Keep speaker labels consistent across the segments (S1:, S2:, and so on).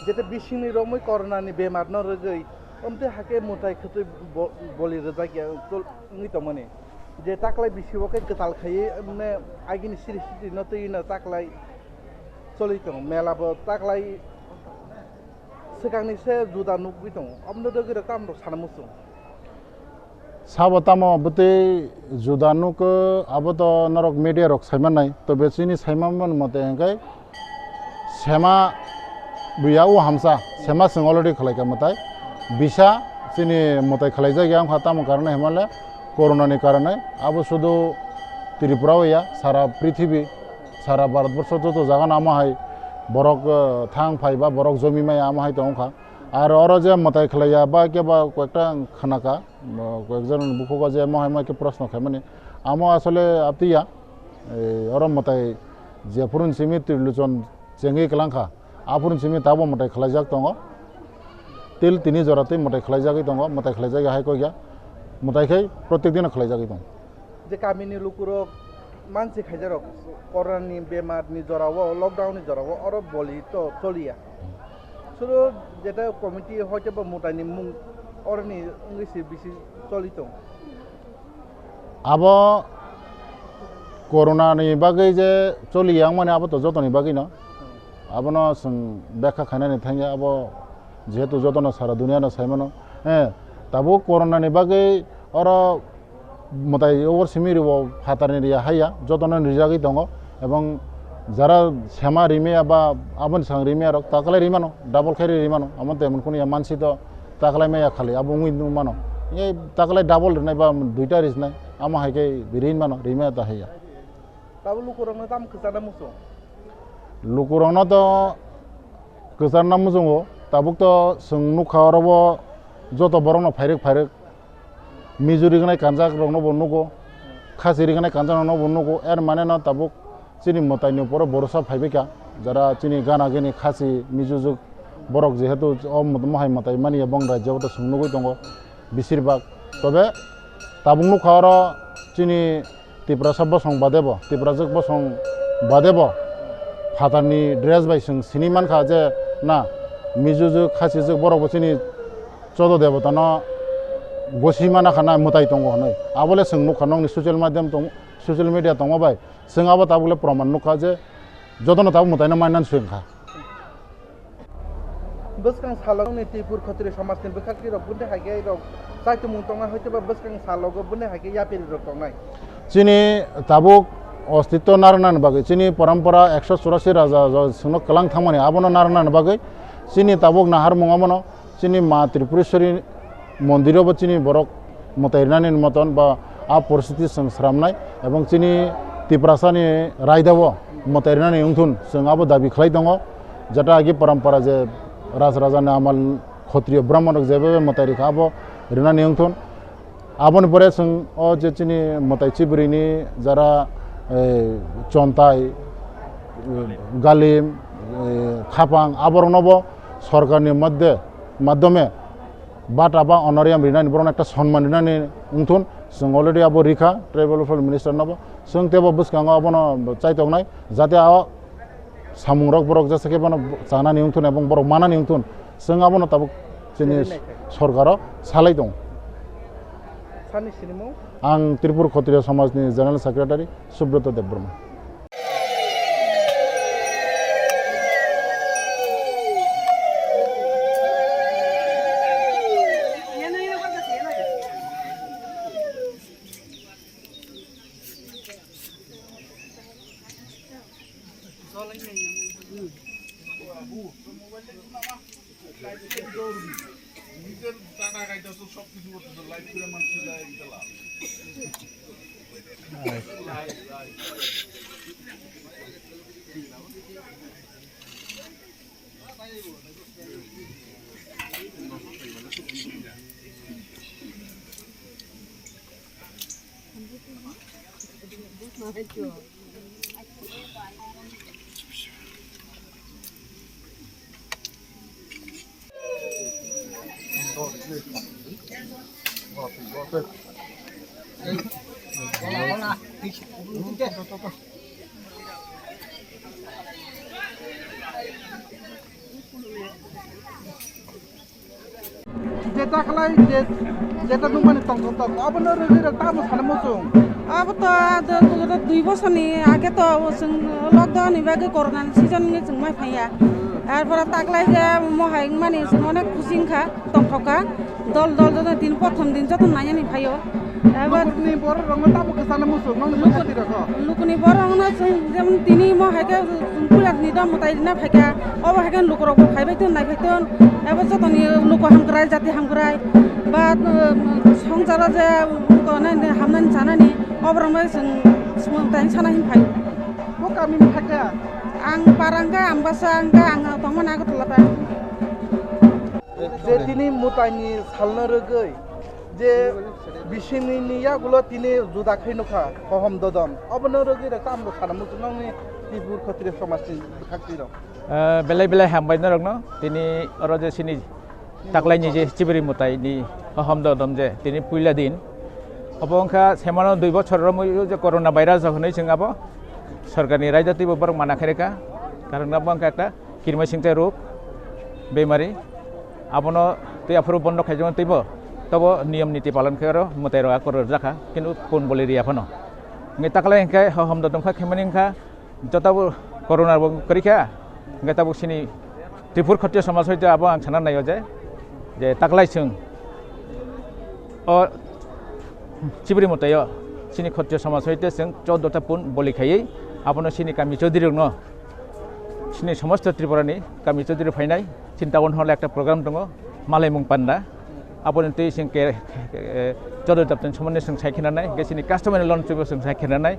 S1: Jadi bising ni romoi corona ni bemar no regai, hake mutai ketu boli rezaki tu ni tomane. Jadi taklai bisi wakai ketal khai, agini siri no tu ina taklai solitong mela bo taklai sekarang ni saya juda nuk bitong, degi rekam do sana musuh.
S2: Sabatamo bete judanu ke abato narok media rok saiman nai to besini saiman mate engkai sema buyau hamsa sema singolodi khalai ka matai bisa sini matai khalai ja yang khatam karena hemale corona ni karane abo sudu Tripura ya sara prithibi sara bharatborsho to jaga nama hai borok thang phaiba borok jomi mai ama hai tongkha আর ওরা যে মাথায় খেলাইয়া বা কেবা কয়েকটা খানাকা কয়েকজন বুকুকা যে মহাই মাকে প্রশ্ন খায় মানে আমো আসলে আপতিয়া ওরা মাথায় যে পুরুন সিমি ত্রিলোচন চেঙ্গি কেলাংখা আপুরুন সিমি তাবো মাথায় খেলাইজাক দङ তিল তিনি জরাতে মাথায় খেলাইজাগি দङ মাথায় খেলাইজাগি হাই কইয়া মাথায়খাই প্রত্যেক দিন খেলাইজাগি দङ
S1: যে কামিনি লুকুরো মানসি খাইজারক করোনানি বেমারনি জরাও লকডাউননি জরাও ওরা বলি তো চলিয়া শুধু যেটা কমিটি হয়তো বা মোটানি মুং অরনি ইংলিশ বেশি চলিত
S2: আবো করোনা নি বাগै যে চলিয়া মানে আবো তো যতনি বাগै না আবনো जों ব্যাখ্যা খাইনানি থাঙ্গা আবো যেহেতু যতন সারা দুনিয়ানো সাইমানো তাবো করোনা নি বাগै অর মতাই ওর সিমিরিব ফাতারনি রিয়া হাইয়া যতন রিজাগै দङ এবং যারা শ্যামা রিমিয়া বা আবন সাং রিমিয়া রক তাকলাই রিমানো ডাবল খাই রিমানো আমার তেমন কোনো মানসি তো তাকলাই মাইয়া খালি আবো উই মানো এই তাকলাই ডাবল নাই বা দুইটা রিস নাই আমা হাইকে রিন মানো রিমিয়া তা হাইয়া
S1: তাবো লুকুরংনো দাম কসানা মুসো
S2: লুকুরংনো তো কসানা মুজঙ্গো তাবুক তো जों नुखावरबो যত বরনো ফাইরেক মিজুরি গনাই কানজাক রংনো বন্নুগো খাসিরি গনাই কানজাক রংনো বন্নুগো এর মানে না তাবুক চিনি মতাইনি উপরে বরসা ফাইবেকা যারা চিনি গানা গেনি খাসি মিজুজুক বরক যেহেতু মহাই মতাই মানি এবং রাজ্যও তো সুন্দর দङ বেশিরভাগ তবে তাবুংনু খাওয়ার চিনি ত্রিপুরা বসং বাদেব ত্রিপুরাজক বসং বাদেব ফাতারনি ড্রেস বাই जों सिनिमान खा जे ना मिजुजुक खासिजुक बरक चिनि चद देवतान गसिमाना खाना मताइ दङ नै आबले जों नुखा नंनि ससियेल माध्यम दङ ससियेल मिडिया दङ बाय जों आबो ताबले प्रमाण नुखा जे जदन ताबो मताइना माइनान सुखा
S1: बसकां सालगनि त्रिपुर खत्रि समाजनि बखाख्रि रक बुने हागे रक साइतो मुंतंगा हयतोबा बसकां सालग बुने हागे यापेरि रक दंनाय
S2: चिनि ताबो अस्तित्व नारनान बागै चिनि परम्परा 184 राजा जोंनो कलां थामानि आबनो नारनान बागै चिनि ताबक नाहार मंगामनो चिनि मा त्रिपुरेश्वरी मन्दिरावबो चिनि बरक मताइनानि मतन बा आ परिस्थिति संस्रामनाय एबं चिनि त्रिपुरासानि रायदावो मताइनानि उंथुन जों आबो दाबि खालाय दङ जटा आगि परम्परा जे राज राजानि आमाल क्षत्रिय ब्राह्मणक जेबे मताइरिखा आबो रिनानि उंथुन आबोनि परे जों अ जे चिनि मताइचिबुरिनि जारा चन्ताय गालिम खापां आबरनबो सरकारनि माध्यमे বাট আবা অনারিয়াম রিনানি বরং একটা সম্মান রিনানি উংথুন जों अलरेडि आबो रिखा ट्राइबल वेलफेयार मिनिस्टार नाबो जों तेबो बुसखाङो आबोनो चाइतंनाय जाहाथे आ सामुं रक बरक जेसेके बनो जानानै उंथुन एबं बरक मानानै उंथुन जों आबोनो ताबो जोंनि सरकाराव सालाय दं आं त्रिपुर क्षत्रिय समाजनि जेनेरेल सेक्रेटारि सुब्रत देबबर्मा
S1: যেটা খালাই যেটা নুমানি তংতং আবনো রগিরা তামো সানামো जों
S3: अब तो 2 बोसोरनि आगे तो जों लकडाउन बागै कर'ना सिजननि जों माइ फाया आरो तागलाय जे महाय माने जों अनेक खुसिंखा तंथका दल दल जने दिन प्रथम दिन जत नायनि फायो
S1: लुकुनि बर रंग ताबो सानामो जों नंनि खाति रख
S3: लुकुनि बर रंग जों जेमन दिनि महायके पुरानि दम मतायना फायका अब हागन लुकरक फायबायथन नायफायथन एबा जतनि लुक हामग्राय जाति हामग्राय बा संसारा जे गनानै हामनानै जानानै अब्रंबाय जों सोमोंथाय सानाहिन फायो
S1: को गामिनि फायका
S3: आं पारांगा आंबासा आंगा आं तंमोन आगतलाता
S1: जे दिनि मुतायनि सालनो रगै जे बिसिनिया गुलो तिनि जुदाखै नखा कहम ददम अबनो रगै तामलो सानामो जों नंनि त्रिपुर क्षत्रिय समाजनि खाति रं
S4: बेलाय बेलाय हामबायनो रंनो दिनै अरजे सिनि ताकलायनि जे चिबिरि मुतायनि कहम ददम जे दिनै पुइला दिन अबंखा सेमानो 2 बछर रमयो जे कोरोना भाइरास जखनै जों आबो सरकारनि रायजोतिबो बर मानाखैरेका कारण अबंखा एकटा किरमै सिंथाय रोग बेमारी आबनो ते आफरो बन्द खायजों तैबो तब नियम नीति पालन करो मुतायरो आकर जाखा किन्तु कोन बोलेरिया फनो ngai taklai engkai hom dodom kha khemani engka jotabu corona bo korika ngai tabu sini Tripura क्षत्रिय समाज होइते आबो आं सानना नायो जे ताकलाय जों अ चिबिरि मुतायो सिनि क्षत्रिय समाज होइते जों 14टा पुन बलिखायै आबनो सिनि गामि चौधुरी न सिनि समस्त त्रिपुरानि गामि चौधुरी फायनाय चिन्तावन हल एकटा प्रग्राम दङ मालाय मुं पान्दा आबनो तै जों 14टा पुन सोमोन्दै जों सायखिनानै गेसिनि कास्टमार लोन जों सायखिनानै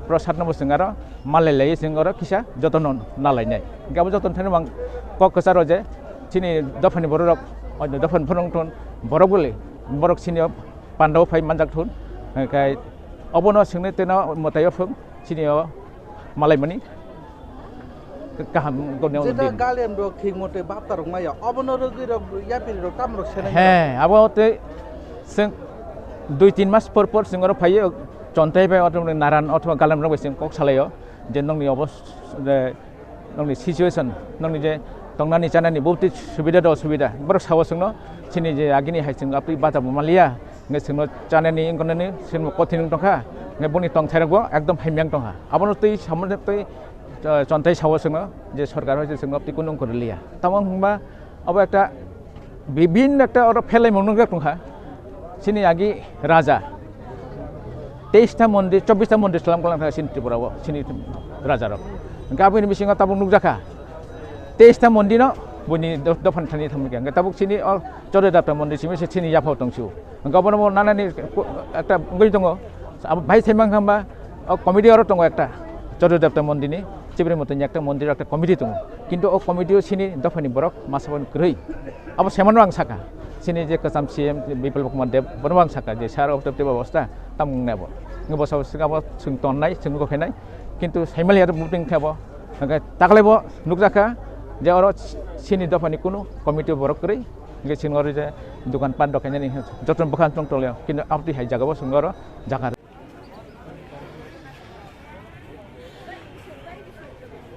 S4: प्रसाद नम्बर जों आरो मालाय लायै जों आरो किसा जतन नालायनाय गाबो जतन थानो बां कक कसारो जे सिनि दफानि बरक अन्य दफान फोरंथन बरक बोले बरक सिनि पान्दाव फाय मानजाकथुन गाय अबनो सोंनो तेना मतायो फुं सिनि मालायमनि गाहाम गनेव
S1: जेटा गालेम रो थिक मते बापता रंग माया अबनो रगै रो यापिरि रो काम रो सेनाय
S4: हे आबो ते जों 2-3 मास पर जों आरो फायो चन्थाय बाय अथवा नारान अथवा गालेम रंग जों कक सालायो जे नंनि नंनि सिचुएशन नंनि जे तंनानि जानानि बहुति सुबिदा दं सुबिदा बर साव जोंनो सिनि जे आगिनि हाय जों आपि बाजा Mallya ngai singno chanani ingkonani sinmo kothing tongkha ngai boni tong thairabo ekdom haimyang tongha abono tei samone tei chontai sawo singno je sarkar hoise singno apti kunung korliya tamang hungba abo ekta bibin ekta oro phelai monungga tongha sini agi raja 23টা মন্দির 24টা মন্দির সালাম column থাকা সিনি ত্রিপুরাও সিনি রাজার গাবিনি বিসিংহ তাবুক নুকজাখা 23টা মন্দির বনি দফান Thani থামগে তাবুক সিনি 14টা মন্দির সিমি সিনি याफाव तंसु गाबनो नानानि একটা গই दङ ভাই সাইমাং खामबा कमिटि आरो दङ একটা 14টা মন্দিরनि चिबिरि मतनि একটা মন্দির একটা कमिटि दङ किन्तु ओ कमिटियाव सिनि दफानि बरक मासाबन ग्रै अब सेमानो आं साका सिनि जे कसाम सीएम बिप्लब कुमार देब बनवां साका जे सार अफ द व्यवस्था तामनाबो ngबसाव सिगाबो जों तननाय जों गफेनाय किन्तु साइमालिया बुटिं थाबो ताकलायबो नुकजाखा जे अर सिनि दफानि कुनु कमिटि बरक grey ge singor je dukan pan dok ni joton bakan tong tolyo kintu apti hai jagabo singor jagar